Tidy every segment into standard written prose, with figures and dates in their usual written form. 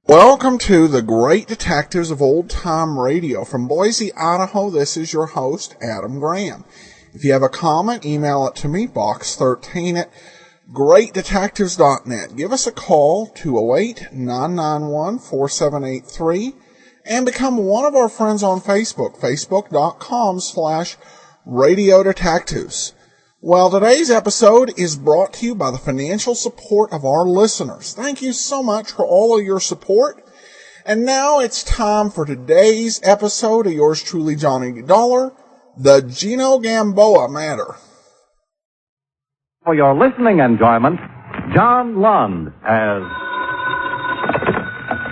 Welcome to the Great Detectives of Old Time Radio. From Boise, Idaho, this is your host, Adam Graham. If you have a comment, email it to me, box13 at greatdetectives.net. Give us a call, 208-991-4783, and become one of our friends on Facebook, facebook.com/Radio Detectives. Well, today's episode is brought to you by the financial support of our listeners. Thank you so much for all of your support. And now it's time for today's episode of yours truly, Johnny Dollar, the Gina Gamboa matter. For your listening enjoyment, John Lund as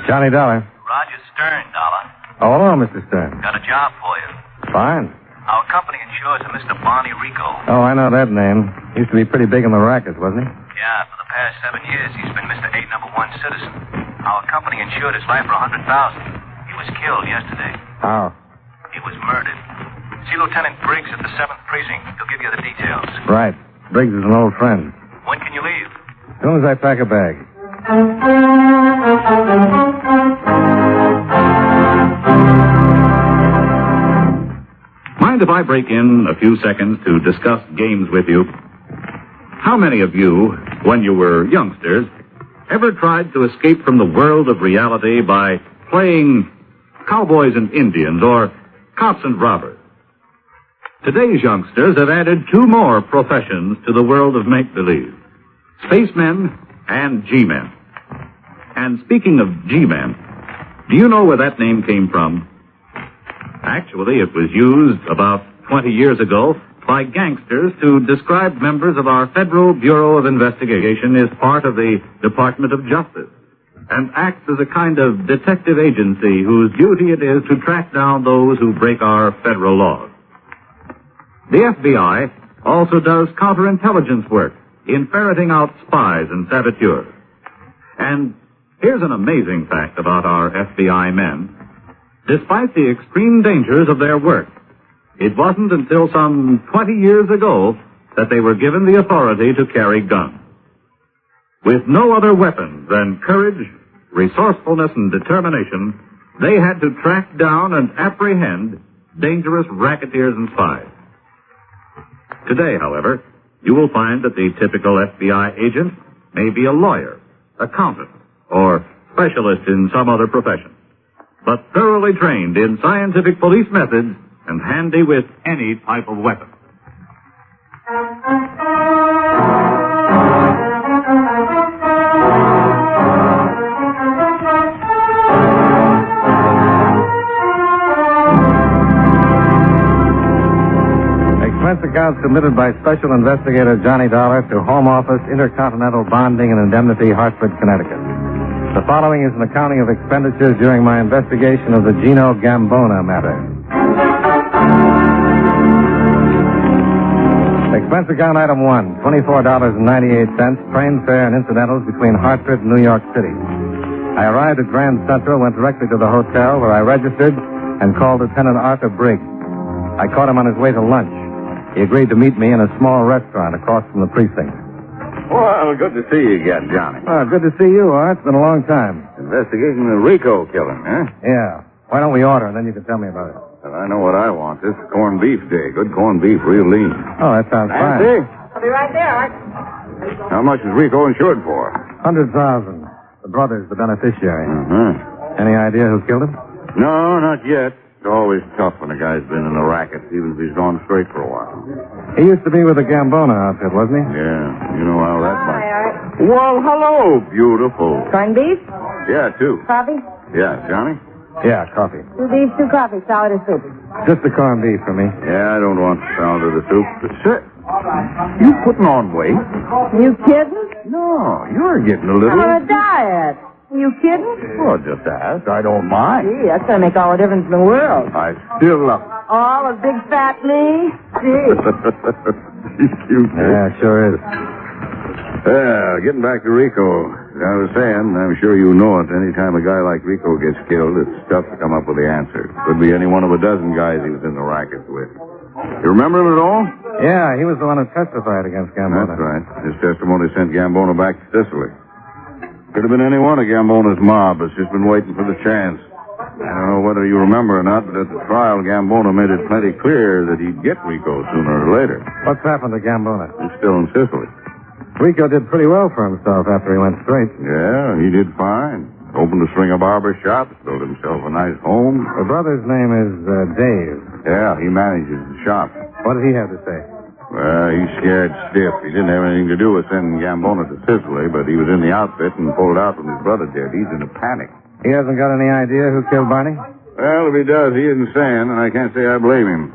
Johnny Dollar. Roger Stern, Dollar. Oh, hello, Mr. Stern. Got a job for you. Fine. Our company insures a Mr. Barney Rico. Oh, I know that name. Used to be pretty big in the rackets, wasn't he? Yeah, for the past 7 years, he's been Mr. 8 number 1 citizen. Our company insured his life for $100,000. He was killed yesterday. How? He was murdered. See Lieutenant Briggs at the 7th Precinct. He'll give you the details. Right. Briggs is an old friend. When can you leave? As soon as I pack a bag. Mind if I break in a few seconds to discuss games with you? How many of you, when you were youngsters, ever tried to escape from the world of reality by playing cowboys and Indians or cops and robbers? Today's youngsters have added 2 more professions to the world of make-believe: spacemen and G-men. And speaking of G-men, do you know where that name came from? Actually, it was used about 20 years ago by gangsters to describe members of our Federal Bureau of Investigation as part of the Department of Justice, and acts as a kind of detective agency whose duty it is to track down those who break our federal laws. The FBI also does counterintelligence work in ferreting out spies and saboteurs. And here's an amazing fact about our FBI men. Despite the extreme dangers of their work, it wasn't until some 20 years ago that they were given the authority to carry guns. With no other weapon than courage, resourcefulness, and determination, they had to track down and apprehend dangerous racketeers and spies. Today, however, you will find that the typical FBI agent may be a lawyer, accountant, or specialist in some other profession, but thoroughly trained in scientific police methods and handy with any type of weapon. Expense accounts submitted by Special Investigator Johnny Dollar to Home Office, Intercontinental Bonding and Indemnity, Hartford, Connecticut. The following is an accounting of expenditures during my investigation of the Gina Gamboa matter. Expense account item 1, $24.98, train fare and incidentals between Hartford and New York City. I arrived at Grand Central, went directly to the hotel where I registered and called Lieutenant Arthur Briggs. I caught him on his way to lunch. He agreed to meet me in a small restaurant across from the precinct. Well, good to see you again, Johnny. Oh, good to see you, Art. It's been a long time. Investigating the Rico killing, huh? Yeah. Why don't we order, and then you can tell me about it. Well, I know what I want. This is corned beef day. Good corned beef, real lean. Oh, that sounds Nancy? fine. I'll be right there, Art. How much is Rico insured for? 100,000. The brother's the beneficiary. Mm-hmm. Any idea who killed him? No, not yet. It's always tough when a guy's been in a racket, even if he's gone straight for a while. He used to be with the Gamboa outfit, wasn't he? Yeah, you know how that Hi, might... Art. Well, hello, beautiful. Corned beef? Yeah, 2. Coffee? Yeah, Johnny? Yeah, coffee. 2 beef, 2 coffee, salad or soup. Just the corned beef for me. Yeah, I don't want the sound of the soup. But, sir, you putting on weight? You kidding? No, you're getting a little... I'm on a diet. You kidding? Well, just ask. I don't mind. Gee, that's going to make all the difference in the world. I still love All a big fat me? Gee. She's cute. Yeah, sure is. Getting back to Rico. As I was saying, I'm sure you know it. Any time a guy like Rico gets killed, it's tough to come up with the answer. Could be any one of a dozen guys he was in the racket with. You remember him at all? Yeah, he was the one who testified against Gamboa. That's right. His testimony sent Gamboa back to Sicily. Could have been any one of Gamboa's mob. It's just been waiting for the chance. I don't know whether you remember or not, but at the trial, Gamboa made it plenty clear that he'd get Rico sooner or later. What's happened to Gamboa? He's still in Sicily. Rico did pretty well for himself after he went straight. Yeah, he did fine. Opened a string of barber shops, built himself a nice home. The brother's name is Dave. Yeah, he manages the shop. What did he have to say? Well, he's scared stiff. He didn't have anything to do with sending Gamboa to Sicily, but he was in the outfit and pulled out when his brother did. He's in a panic. He hasn't got any idea who killed Barney? Well, if he does, he isn't saying, and I can't say I blame him.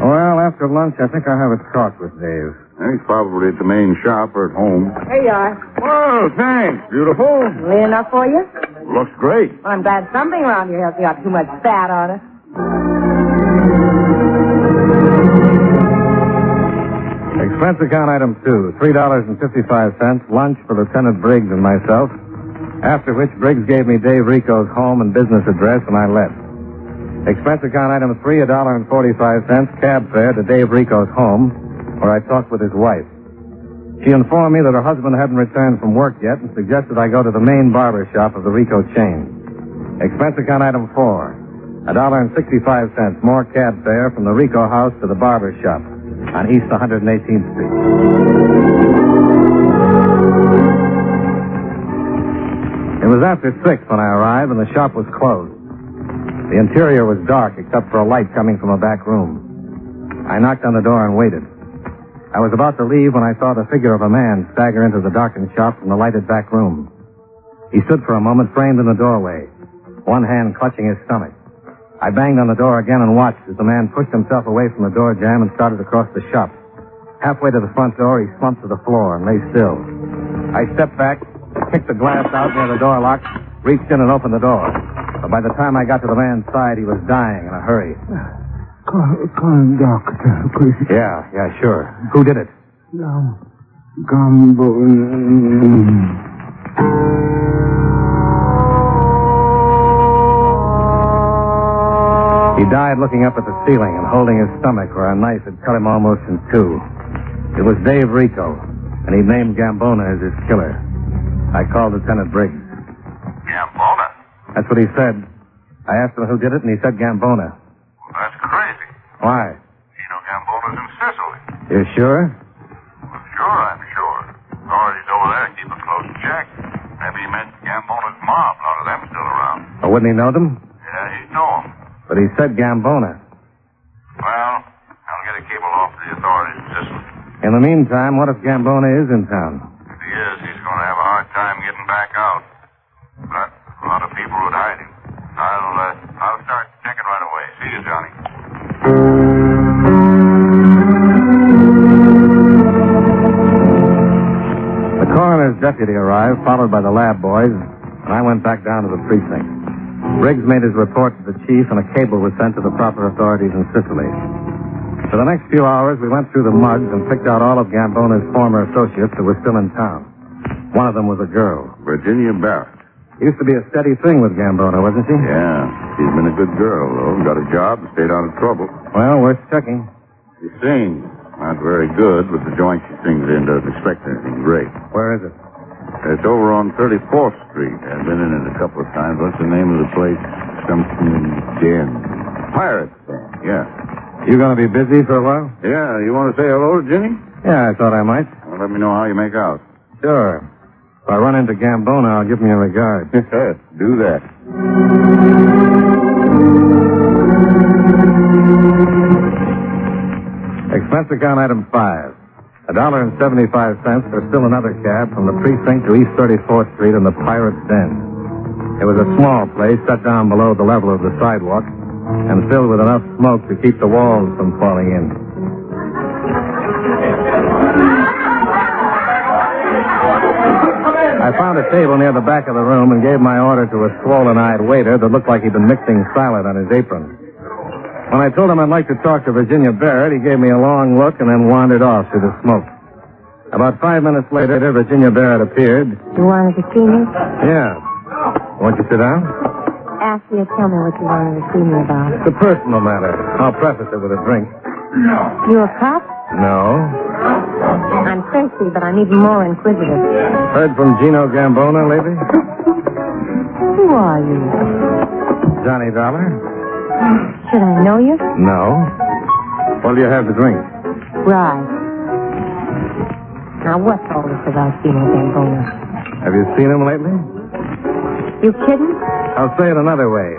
Well, after lunch, I think I'll have a talk with Dave. He's probably at the main shop or at home. Here you are. Well, thanks. Beautiful. Lay enough for you? Looks great. Well, I'm glad something around here hasn't got too much fat on it. Expense account item 2, $3.55, lunch for Lieutenant Briggs and myself, after which Briggs gave me Dave Rico's home and business address, and I left. Expense account item 3, $1.45, cab fare to Dave Rico's home, where I talked with his wife. She informed me that her husband hadn't returned from work yet and suggested I go to the main barber shop of the Rico chain. Expense account item 4, $1.65, more cab fare from the Rico house to the barber shop on East 118th Street. It was after 6 when I arrived, and the shop was closed. The interior was dark, except for a light coming from a back room. I knocked on the door and waited. I was about to leave when I saw the figure of a man stagger into the darkened shop from the lighted back room. He stood for a moment framed in the doorway, one hand clutching his stomach. I banged on the door again and watched as the man pushed himself away from the door jamb and started across the shop. Halfway to the front door, he slumped to the floor and lay still. I stepped back, kicked the glass out near the door lock, reached in and opened the door. But by the time I got to the man's side, he was dying in a hurry. Call a doctor, please. Yeah, sure. Who did it? Gamboa. He died looking up at the ceiling and holding his stomach where a knife had cut him almost in two. It was Dave Rico, and he named Gamboa as his killer. I called Lieutenant Briggs. Gamboa? That's what he said. I asked him who did it, and he said Gamboa. Well, that's crazy. Why? Gamboa's in Sicily. You sure? Well, sure, I'm sure. Authorities over there keep a close check. Maybe he meant Gamboa's mob. A lot of them still around. Or wouldn't he know them? Yeah, he'd know them. But he said Gamboa. Well, I'll get a cable off to the authorities in Sicily. In the meantime, what if Gamboa is in town? If he is, he's going to have a hard time getting back out. But a lot of people would hide him. I'll start checking right away. See you, Johnny. The coroner's deputy arrived, followed by the lab boys, and I went back down to the precinct. Briggs made his report to the chief, and a cable was sent to the proper authorities in Sicily. For the next few hours, we went through the mugs and picked out all of Gamboa's former associates who were still in town. One of them was a girl. Virginia Barrett. Used to be a steady thing with Gamboa, wasn't she? Yeah, she's been a good girl, though. Got a job and stayed out of trouble. Well, worth checking. She sings. Not very good, but the joint she sings in doesn't expect anything great. Where is it? It's over on 34th Street. I've been in it a couple of times. What's the name of the place? Something Den. Pirates Den, yeah. You going to be busy for a while? Yeah, you want to say hello to Ginny? Yeah, I thought I might. Well, let me know how you make out. Sure. If I run into Gamboa, I'll give him your regard. Do that. Expense account item 5. $1.75 for still another cab from the precinct to East 34th Street in the Pirate's Den. It was a small place set down below the level of the sidewalk and filled with enough smoke to keep the walls from falling in. I I found a table near the back of the room and gave my order to a swollen-eyed waiter that looked like he'd been mixing salad on his apron. When I told him I'd like to talk to Virginia Barrett, he gave me a long look and then wandered off through the smoke. About 5 minutes later, Virginia Barrett appeared. You wanted to see me? Yeah. Won't you sit down? Ask you to tell me what you wanted to see me about. It's a personal matter. I'll preface it with a drink. You a cop? No. I'm thirsty, but I'm even more inquisitive. Heard from Gino Gamboa lately? Who are you? Johnny Dollar? Should I know you? No. What'll you have to drink? Right. Now, what told us about Gino Gamboa? Have you seen him lately? You kidding? I'll say it another way.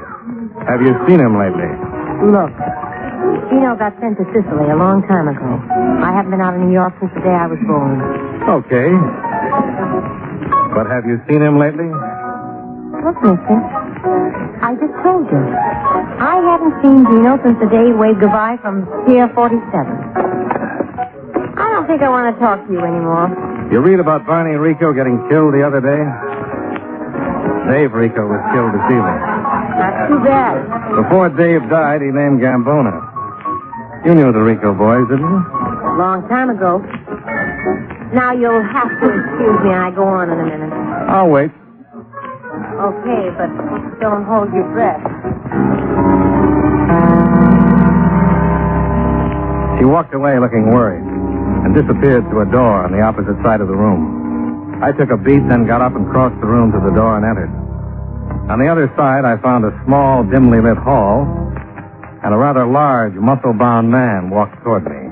Have you seen him lately? Look, Gino got sent to Sicily a long time ago. I haven't been out of New York since the day I was born. Okay. But have you seen him lately? Look, mister, I just told you. I haven't seen Gino since the day he waved goodbye from Pier 47. I don't think I want to talk to you anymore. You read about Barney Rico getting killed the other day? Dave Rico was killed this evening. Not too bad. Before Dave died, he named Gamboa. You knew the Rico boys, didn't you? A long time ago. Now you'll have to excuse me. I go on in a minute. I'll wait. Okay, but don't hold your breath. She walked away looking worried and disappeared through a door on the opposite side of the room. I took a beat, then got up and crossed the room to the door and entered. On the other side, I found a small, dimly lit hall, and a rather large, muscle-bound man walked toward me.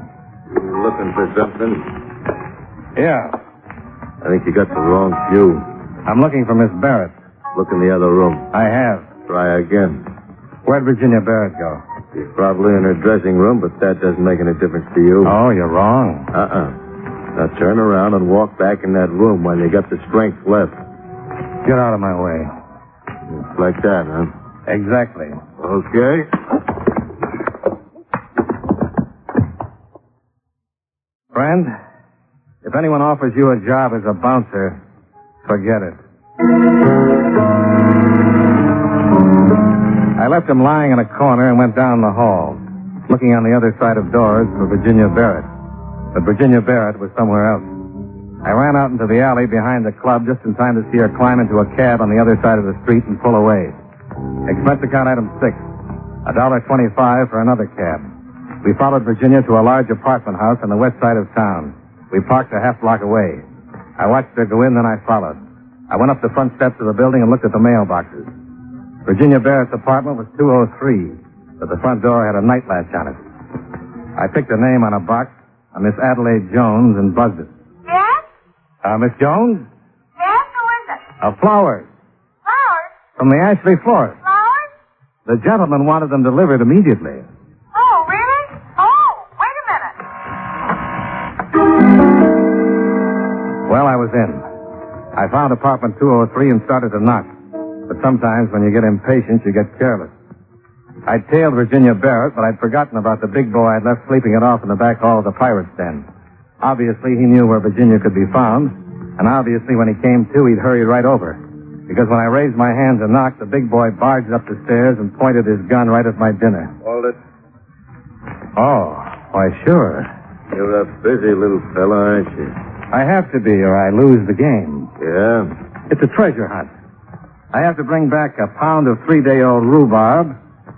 You looking for something? Yeah. I think you got the wrong view. I'm looking for Miss Barrett. Look in the other room. I have. Try again. Where'd Virginia Barrett go? She's probably in her dressing room, but that doesn't make any difference to you. Oh, you're wrong. Now turn around and walk back in that room while you got the strength left. Get out of my way. It's like that, huh? Exactly. Okay. Friend, if anyone offers you a job as a bouncer, forget it. I left him lying in a corner and went down the hall, looking on the other side of doors for Virginia Barrett. But Virginia Barrett was somewhere else. I ran out into the alley behind the club just in time to see her climb into a cab on the other side of the street and pull away. Expense account item 6, $1.25 for another cab. We followed Virginia to a large apartment house on the west side of town. We parked a half block away. I watched her go in, then I followed. I went up the front steps of the building and looked at the mailboxes. Virginia Barrett's apartment was 203, but the front door had a night latch on it. I picked a name on a box, a Miss Adelaide Jones, and buzzed it. Yes? Miss Jones? Yes, who is it? Flowers. Flowers? From the Ashley florist. Flowers? The gentleman wanted them delivered immediately. Oh, really? Oh, wait a minute. Well, I was in. I found apartment 203 and started to knock. But sometimes when you get impatient, you get careless. I'd tailed Virginia Barrett, but I'd forgotten about the big boy I'd left sleeping it off in the back hall of the pirate's den. Obviously, he knew where Virginia could be found, and obviously when he came to, he'd hurry right over. Because when I raised my hand to knock, the big boy barged up the stairs and pointed his gun right at my dinner. Hold it. Oh, why, sure. You're a busy little fella, aren't you? I have to be, or I lose the game. Yeah? It's a treasure hunt. I have to bring back a pound of 3-day-old rhubarb,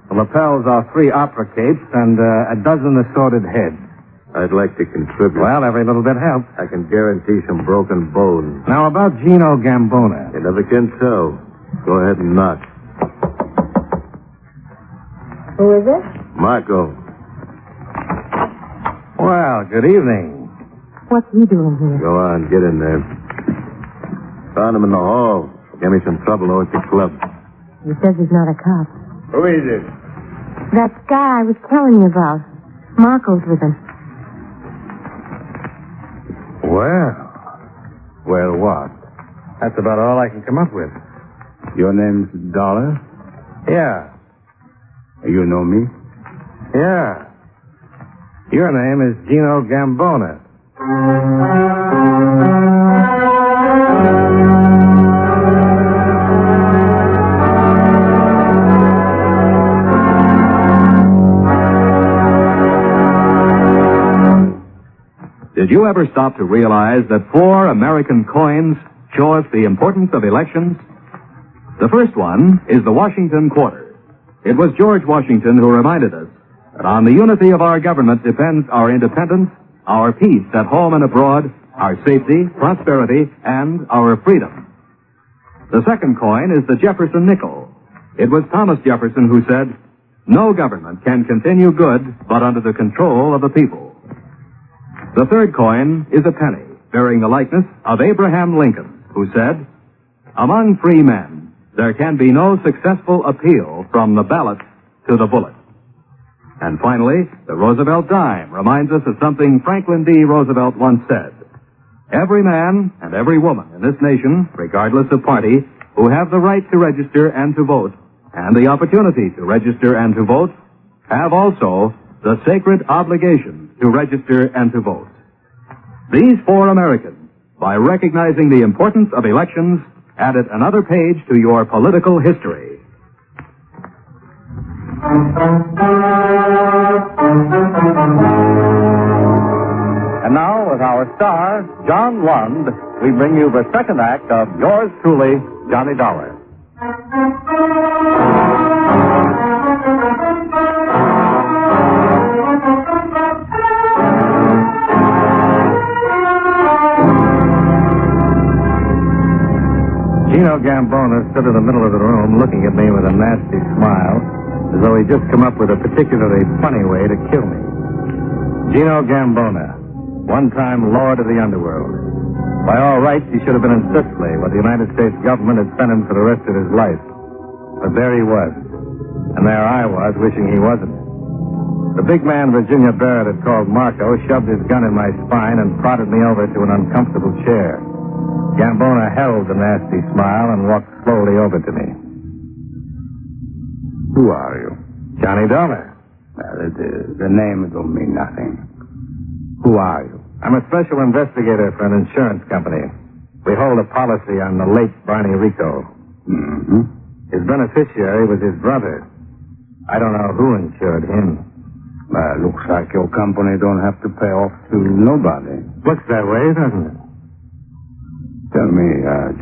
the lapels off 3 opera capes, and a dozen assorted heads. I'd like to contribute. Well, every little bit helps. I can guarantee some broken bones. Now, about Gino Gamboa. You never can tell. Go ahead and knock. Who is it? Marco. Well, good evening. What's he doing here? Go on, get in there. Found him in the hall. Gave me some trouble over at the club. He says he's not a cop. Who is it? That guy I was telling you about. Marco's with him. Well, what? That's about all I can come up with. Your name's Dollar? Yeah. You know me? Yeah. Your name is Gino Gamboa. Did you ever stop to realize that 4 American coins show us the importance of elections? The first one is the Washington quarter. It was George Washington who reminded us that on the unity of our government depends our independence, our peace at home and abroad, our safety, prosperity, and our freedom. The second coin is the Jefferson nickel. It was Thomas Jefferson who said, "No government can continue good but under the control of the people." The third coin is a penny, bearing the likeness of Abraham Lincoln, who said, "Among free men, there can be no successful appeal from the ballot to the bullet." And finally, the Roosevelt dime reminds us of something Franklin D. Roosevelt once said. Every man and every woman in this nation, regardless of party, who have the right to register and to vote, and the opportunity to register and to vote, have also the sacred obligation to register and to vote. These 4 Americans, by recognizing the importance of elections, added another page to your political history. And now, with our star, John Lund, we bring you the second act of yours truly, Johnny Dollar. Gino Gamboa stood in the middle of the room looking at me with a nasty smile, as though he'd just come up with a particularly funny way to kill me. Gino Gamboa, one-time lord of the underworld. By all rights, he should have been in Sicily, where the United States government had sent him for the rest of his life. But there he was. And there I was, wishing he wasn't. The big man Virginia Barrett had called Marco shoved his gun in my spine and prodded me over to an uncomfortable chair. Gamboa held the nasty smile and walked slowly over to me. Who are you? Johnny Dollar. Well, the name don't mean nothing. Who are you? I'm a special investigator for an insurance company. We hold a policy on the late Barney Rico. Mm-hmm. His beneficiary was his brother. I don't know who insured him. Looks like your company don't have to pay off to nobody. Looks that way, doesn't it? Tell me,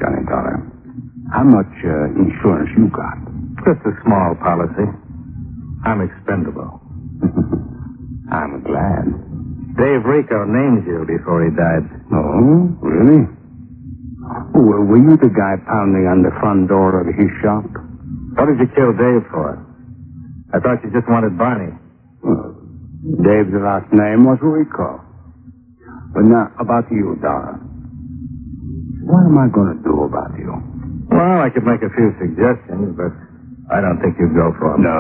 Johnny Dollar, how much insurance you got? Just a small policy. I'm expendable. I'm glad. Dave Rico named you before he died. Oh, really? Well, were you the guy pounding on the front door of his shop? What did you kill Dave for? I thought you just wanted Barney. Well, Dave's last name was Rico. But now, about you, Dollar. What am I going to do about you? Well, I could make a few suggestions, but I don't think you'd go for them. No.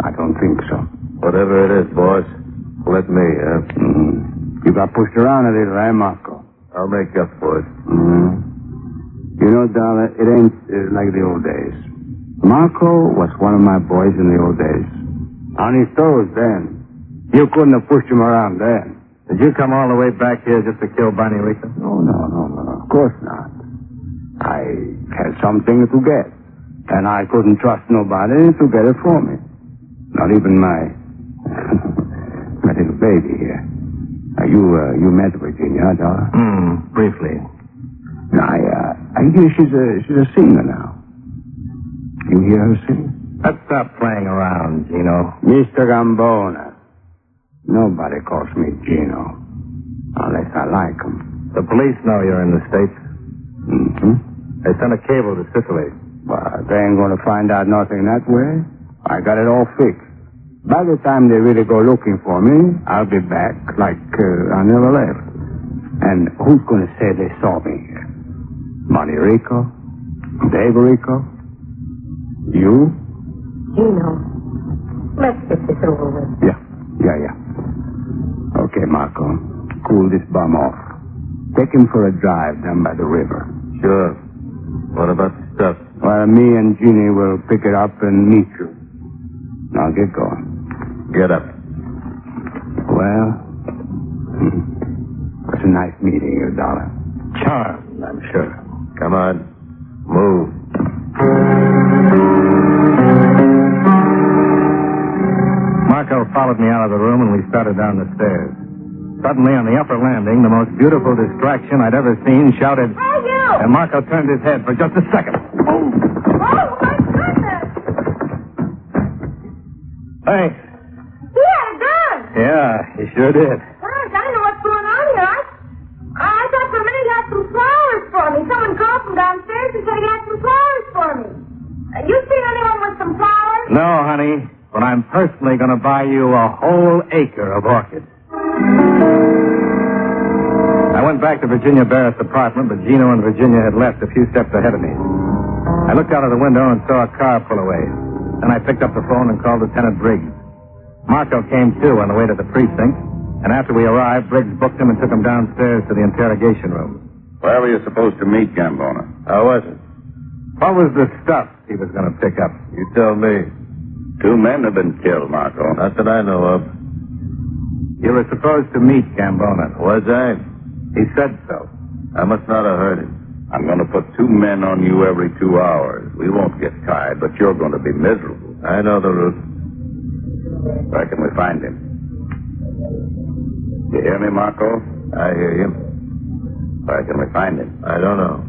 I don't think so. Whatever it is, boss, let me, You got pushed around a little, eh, Marco? I'll make up for it. You know, Dollar, it ain't like the old days. Marco was one of my boys in the old days. On his toes then. You couldn't have pushed him around then. Did you come all the way back here just to kill Barney Rico? No. Of course not. I had something to get. And I couldn't trust nobody to get it for me. Not even my little baby here. You met Virginia, Dollar? Briefly. I hear she's a singer now. You hear her sing? Let's stop playing around, Gino. Mr. Gamboa. Nobody calls me Gino. Unless I like him. The police know you're in the States. Mm-hmm. They sent a cable to Sicily. But they ain't going to find out nothing that way. I got it all fixed. By the time they really go looking for me, I'll be back like I never left. And who's going to say they saw me here? Barney Rico? Dave Rico? You? Gino, let's get this over with. Yeah. Okay, Marco. Cool this bum off. Take him for a drive down by the river. Sure. What about the stuff? Well, me and Gina will pick it up and meet you. Now get going. Get up. Well, it was a nice meeting you, Dollar. Charmed, I'm sure. Come on. Move. Marco followed me out of the room and we started down the stairs. Suddenly, on the upper landing, the most beautiful distraction I'd ever seen shouted... Hey, you! And Marco turned his head for just a second. Oh, my goodness! Thanks. He had a gun! Yeah, he sure did. Gosh, I don't know what's going on here. I thought for a minute he had some flowers for me. Someone called from downstairs and said he had some flowers for me. You seen anyone with some flowers? No, honey, but I'm personally going to buy you a whole acre of orchids. I went back to Virginia Barrett's apartment, but Gino and Virginia had left a few steps ahead of me. I looked out of the window and saw a car pull away. Then I picked up the phone and called Lieutenant Briggs. Marco came, too, on the way to the precinct, and after we arrived, Briggs booked him and took him downstairs to the interrogation room. Where were you supposed to meet Gambona? I wasn't. What was the stuff he was going to pick up? You tell me. 2 men have been killed, Marco. Not that I know of. You were supposed to meet Gambona. Was I? He said so. I must not have heard him. I'm going to put 2 men on you every 2 hours. We won't get tired, but you're going to be miserable. I know the route. Where can we find him? You hear me, Marco? I hear you. Where can we find him? I don't know.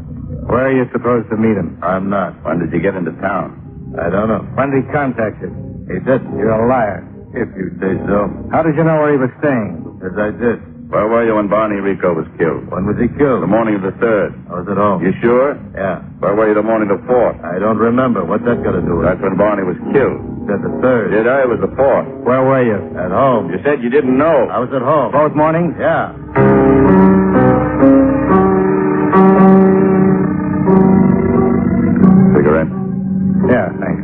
Where are you supposed to meet him? I'm not. When did you get into town? I don't know. When did he contact you? He didn't. You're a liar. If you say so. How did you know where he was staying? As I did. Where were you when Barney Rico was killed? When was he killed? The morning of the 3rd. I was at home. You sure? Yeah. Where were you the morning of the 4th? I don't remember. What's that got to do with it? That's when Barney was killed. You said the 3rd. Did I? It was the 4th. Where were you? At home. You said you didn't know. I was at home. Both mornings? Yeah. Cigarette? Yeah, thanks.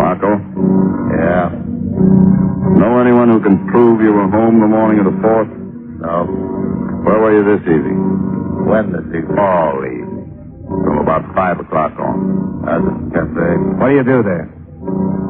Marco? Yeah. Know anyone who can prove you were home the morning of the 4th? No. Where were you this evening? When this evening? All evening. From about 5 o'clock on. At the cafe. What do you do there?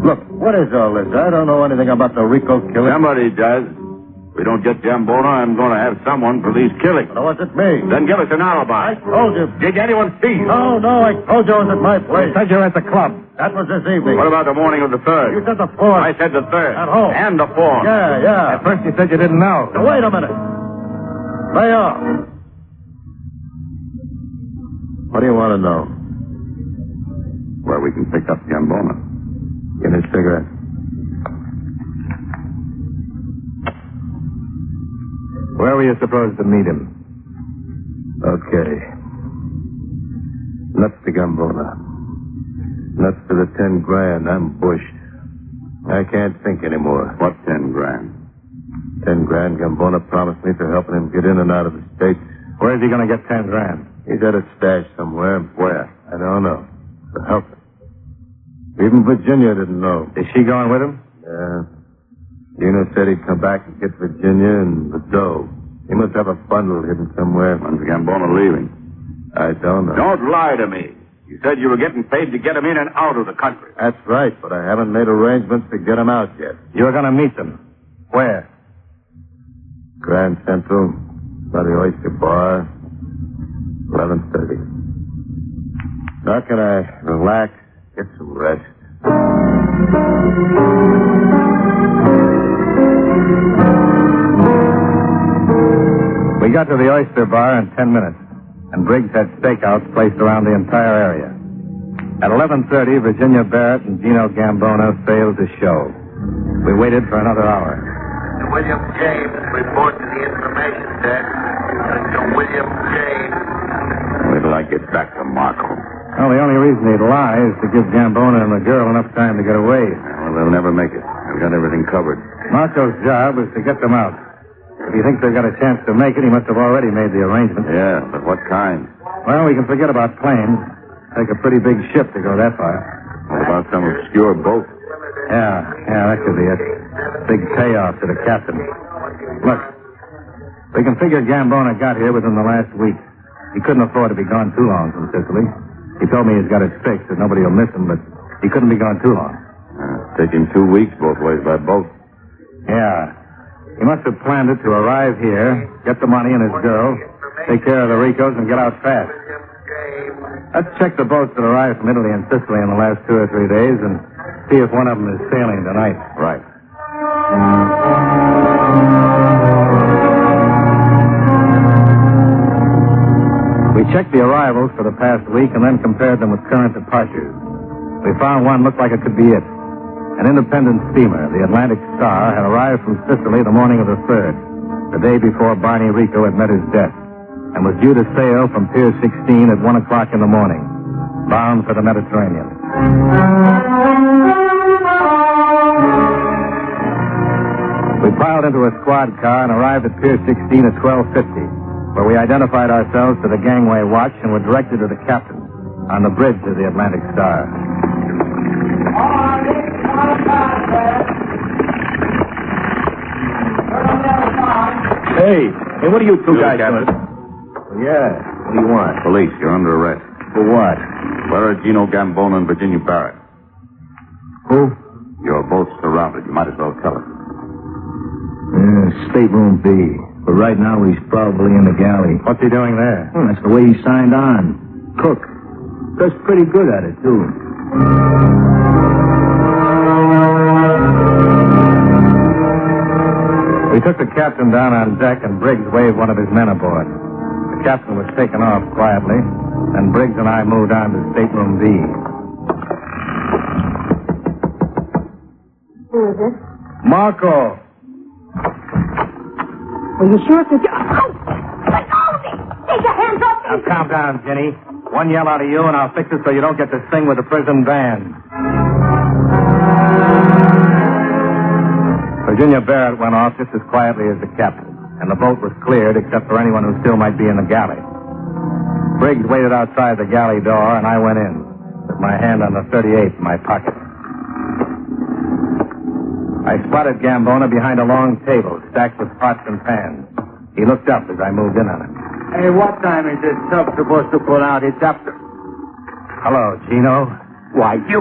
Look, what is all this? I don't know anything about the Rico killing. Somebody does. If we don't get Gambona, I'm going to have someone for these killings. But was it me? Then give us an alibi. I told you. Did anyone see you? No, I told you it was at my place. You said you were at the club. That was this evening. What about the morning of the 3rd? You said the 4th. I said the 3rd. At home. And the 4th. Yeah. At first you said you didn't know. Now, wait a minute. Lay off. What do you want to know? Where we can pick up Gambona. Give me a cigarette. Where were you supposed to meet him? Okay. Nuts to Gamboa. Nuts to the 10 grand. I'm bushed. I can't think anymore. What 10 grand? 10 grand Gambona promised me for helping him get in and out of the States. Where's he going to get 10 grand? He's at a stash somewhere. Where? I don't know. To help him. Even Virginia didn't know. Is she going with him? Yeah. Gina said he'd come back and get Virginia and the dough. He must have a bundle hidden somewhere. When's Gambona leaving? I don't know. Don't lie to me. You said you were getting paid to get him in and out of the country. That's right, but I haven't made arrangements to get him out yet. You're going to meet them. Where? Grand Central, by the Oyster Bar, 11:30. Now can I relax, get some rest? We got to the Oyster Bar in 10 minutes, and Briggs had stakeouts placed around the entire area. At 11:30, Virginia Barrett and Gino Gambona failed to show. We waited for another hour. William James, report to the information desk. Mr. William James. Wait till I get back to Marco. Well, the only reason he'd lie is to give Gambona and the girl enough time to get away. Well, they'll never make it. I've got everything covered. Marco's job was to get them out. If he thinks they've got a chance to make it, he must have already made the arrangements. Yeah, but what kind? Well, we can forget about planes. Take a pretty big ship to go that far. What about some obscure boat? Yeah, that could be it. Big payoff to the captain. Look, we can figure Gambona got here within the last week. He couldn't afford to be gone too long from Sicily. He told me he's got it fixed that nobody will miss him, but he couldn't be gone too long. Take him 2 weeks both ways by boat. Yeah. He must have planned it to arrive here, get the money and his girl, take care of the Ricos, and get out fast. Let's check the boats that arrived from Italy and Sicily in the last 2 or 3 days and see if one of them is sailing tonight. Right. We checked the arrivals for the past week and then compared them with current departures. We found one looked like it could be it. An independent steamer, the Atlantic Star, had arrived from Sicily the morning of the 3rd, the day before Barney Rico had met his death, and was due to sail from Pier 16 at 1 o'clock in the morning, bound for the Mediterranean. We piled into a squad car and arrived at Pier 16 at 12:50, where we identified ourselves to the gangway watch and were directed to the captain on the bridge of the Atlantic Star. Hey, what are you two guys doing? Yeah, what do you want? Police, you're under arrest. For what? Where are Gino Gamboa and Virginia Barrett? Who? You're both surrounded. You might as well tell us. Stateroom B. But right now he's probably in the galley. What's he doing there? That's the way he signed on. Cook. Does pretty good at it, too. We took the captain down on deck, and Briggs waved one of his men aboard. The captain was taken off quietly, and Briggs and I moved on to Stateroom B. Who is this? Marco! Are you sure it's a... Ow! Let go of me! Take your hands off me! Now, calm down, Ginny. One yell out of you, and I'll fix it so you don't get to sing with the prison band. Virginia Barrett went off just as quietly as the captain, and the boat was cleared except for anyone who still might be in the galley. Briggs waited outside the galley door, and I went in, with my hand on the .38 in my pocket. I spotted Gamboa behind a long table stacked with pots and pans. He looked up as I moved in on him. Hey, what time is this sub supposed to pull out? It's after. Hello, Gino. Why, you...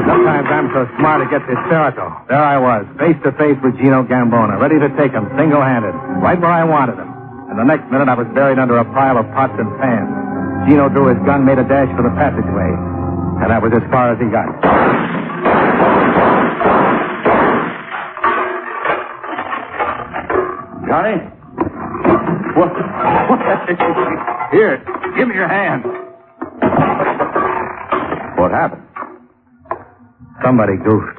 Sometimes I'm so smart it gets hysterical. There I was, face to face with Gino Gamboa, ready to take him single-handed, right where I wanted him. And the next minute I was buried under a pile of pots and pans. Gino drew his gun, made a dash for the passageway. And that was as far as he got. Johnny? What? Here, give me your hand. What happened? Somebody goofed.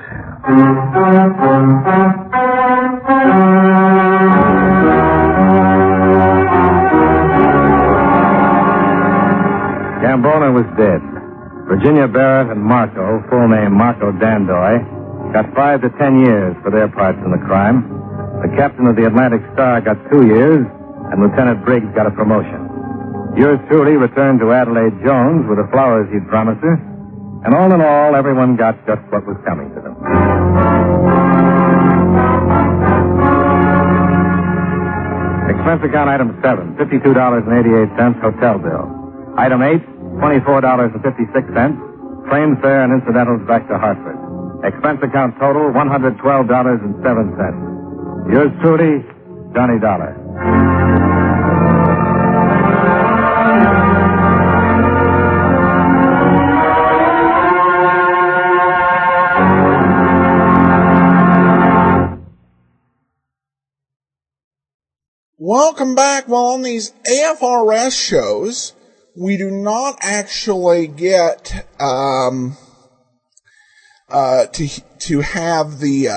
Gamboa was dead. Virginia Barrett and Marco, full name Marco Dandoy, got 5 to 10 years for their parts in the crime. The captain of the Atlantic Star got 2 years, and Lieutenant Briggs got a promotion. Yours truly returned to Adelaide Jones with the flowers he'd promised her, and all in all, everyone got just what was coming to them. Expense account item 7, $52.88 hotel bill. Item 8, $24.56, train fare and incidentals back to Hartford. Expense account total, $112.07. Yours truly, Johnny Dollar. Welcome back. Well, on these AFRS shows, we do not actually get to have the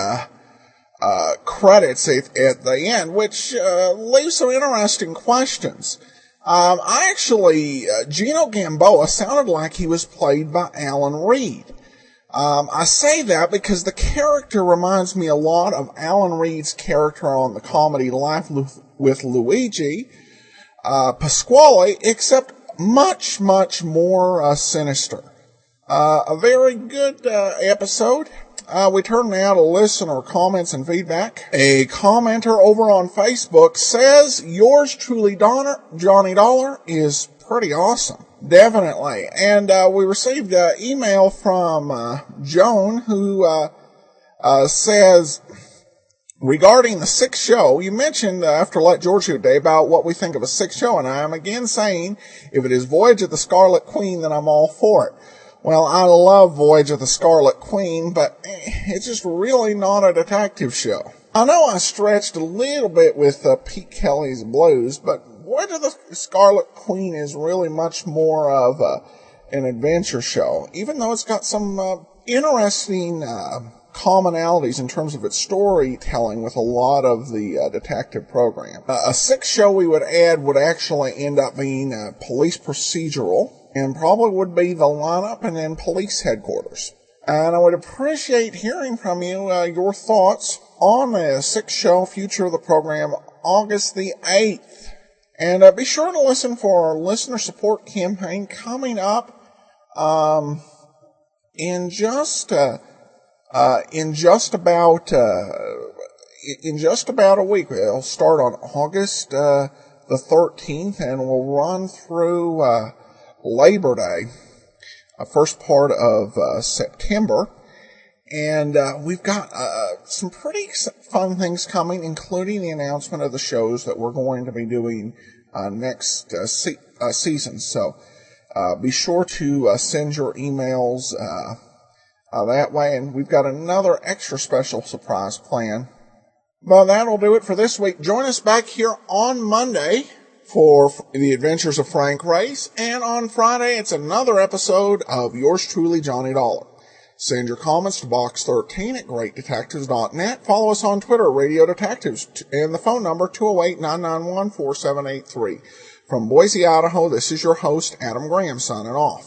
credits at the end, which leaves some interesting questions. Gino Gamboa sounded like he was played by Alan Reed. I say that because the character reminds me a lot of Alan Reed's character on the comedy Life with Luigi Pasquale, except much, much more sinister. A very good episode. We turn now to listener comments and feedback. A commenter over on Facebook says, yours truly, Johnny Dollar, is pretty awesome. Definitely. And we received an email from Joan, who says, regarding the 6th show, you mentioned after Let George Shoot Day about what we think of a 6th show, and I am again saying, if it is Voyage of the Scarlet Queen, then I'm all for it. Well, I love Voyage of the Scarlet Queen, but it's just really not a detective show. I know I stretched a little bit with Pete Kelly's Blues, but Voyage of the Scarlet Queen is really much more of an adventure show, even though it's got some interesting commonalities in terms of its storytelling with a lot of the detective program. A sixth show we would add would actually end up being police procedural, and probably would be the lineup and then police headquarters. And I would appreciate hearing from you your thoughts on the sixth show future of the program, August the 8th. And be sure to listen for our listener support campaign coming up in just about a week. It'll start on August the 13th and will run through Labor Day, first part of September. And we've got some pretty fun things coming, including the announcement of the shows that we're going to be doing next season. So be sure to send your emails that way. And we've got another extra special surprise plan. But that'll do it for this week. Join us back here on Monday for the adventures of Frank Race. And on Friday, it's another episode of yours truly, Johnny Dollar. Send your comments to box13@greatdetectives.net. Follow us on Twitter, Radio Detectives, and the phone number 208-991-4783. From Boise, Idaho, this is your host, Adam Graham, signing off.